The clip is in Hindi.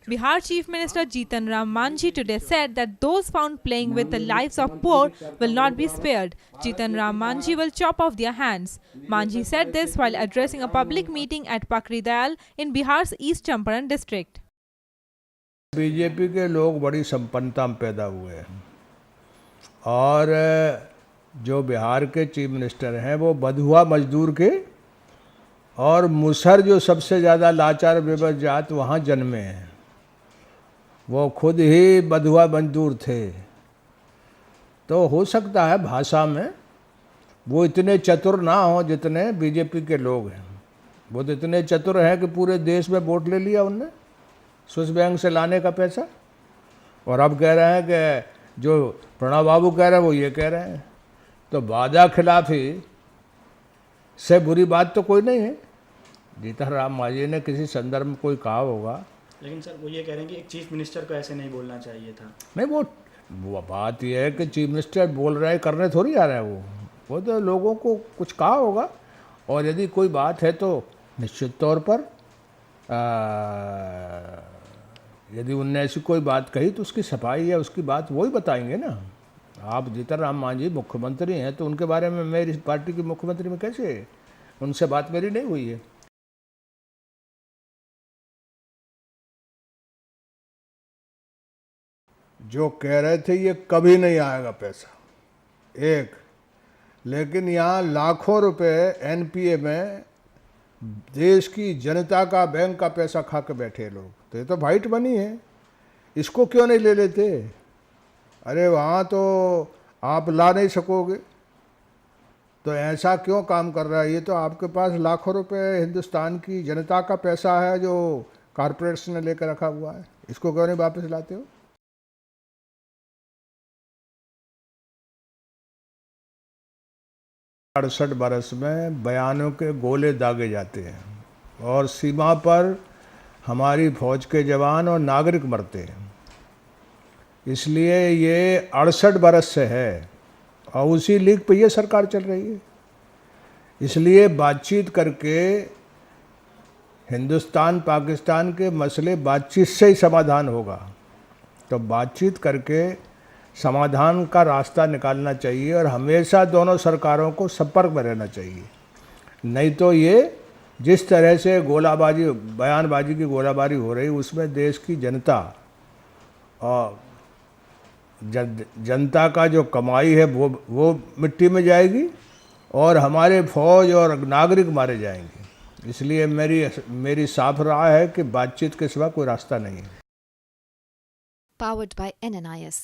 Bihar Chief Minister Jitan Ram Manjhi today said that those found playing with the lives of poor will not be spared. Jitan Ram Manjhi will chop off their hands. Manjhi said this while addressing a public meeting at Pakri Dayal in Bihar's East Champaran district. BJP के लोग बड़ी संपन्नता में पैदा हुए हैं और जो बिहार के चीफ मिनिस्टर हैं वो बंधुआ मजदूर के और मुसहर जो सबसे ज़्यादा लाचार बेबस जात वहाँ जन्मे हैं। वो खुद ही बंधुआ मजदूर थे। तो हो सकता है भाषा में वो इतने चतुर ना हो जितने बीजेपी के लोग हैं। वो तो इतने चतुर हैं कि पूरे देश में वोट ले लिया उनने स्विस बैंक से लाने का पैसा, और अब कह रहे हैं कि जो प्रणब बाबू कह रहे हैं वो ये कह रहे हैं। तो वादा खिलाफी से बुरी बात तो कोई नहीं है। जीतन राम मांझी ने किसी संदर्भ में कोई कहा होगा, लेकिन सर वो ये कह रहे हैं कि एक चीफ मिनिस्टर को ऐसे नहीं बोलना चाहिए था। नहीं, वो बात ये है कि चीफ मिनिस्टर बोल रहे हैं, करने थोड़ी आ रहे हैं। वो तो लोगों को कुछ कहा होगा, और यदि कोई बात है तो निश्चित तौर पर यदि उनने ऐसी कोई बात कही तो उसकी सफाई है, उसकी बात वो ही बताएंगे ना। आप जीतन राम मांझी मुख्यमंत्री हैं तो उनके बारे में मेरी पार्टी के मुख्यमंत्री में कैसे उनसे बात मेरी नहीं हुई है। जो कह रहे थे ये कभी नहीं आएगा पैसा एक, लेकिन यहाँ लाखों रुपए एनपीए में देश की जनता का बैंक का पैसा खा के बैठे लोग। तो ये तो वाइट मनी है, इसको क्यों नहीं ले लेते? अरे वहाँ तो आप ला नहीं सकोगे, तो ऐसा क्यों काम कर रहा है? ये तो आपके पास लाखों रुपए हिंदुस्तान की जनता का पैसा है जो कॉरपोरेट्स ने लेकर रखा हुआ है, इसको क्यों नहीं वापस लाते हो? 68 बरस में बयानों के गोले दागे जाते हैं और सीमा पर हमारी फौज के जवान और नागरिक मरते हैं। इसलिए ये 68 बरस से है और उसी लीक पे ये सरकार चल रही है। इसलिए बातचीत करके हिंदुस्तान पाकिस्तान के मसले बातचीत से ही समाधान होगा। तो बातचीत करके समाधान का रास्ता निकालना चाहिए और हमेशा दोनों सरकारों को संपर्क में रहना चाहिए। नहीं तो ये जिस तरह से गोलाबाजी बयानबाजी की गोलाबारी हो रही, उसमें देश की जनता और जनता का जो कमाई है वो मिट्टी में जाएगी और हमारे फौज और नागरिक मारे जाएंगे। इसलिए मेरी साफ राय है कि बातचीत के सिवा कोई रास्ता नहीं है। Powered by NNIS.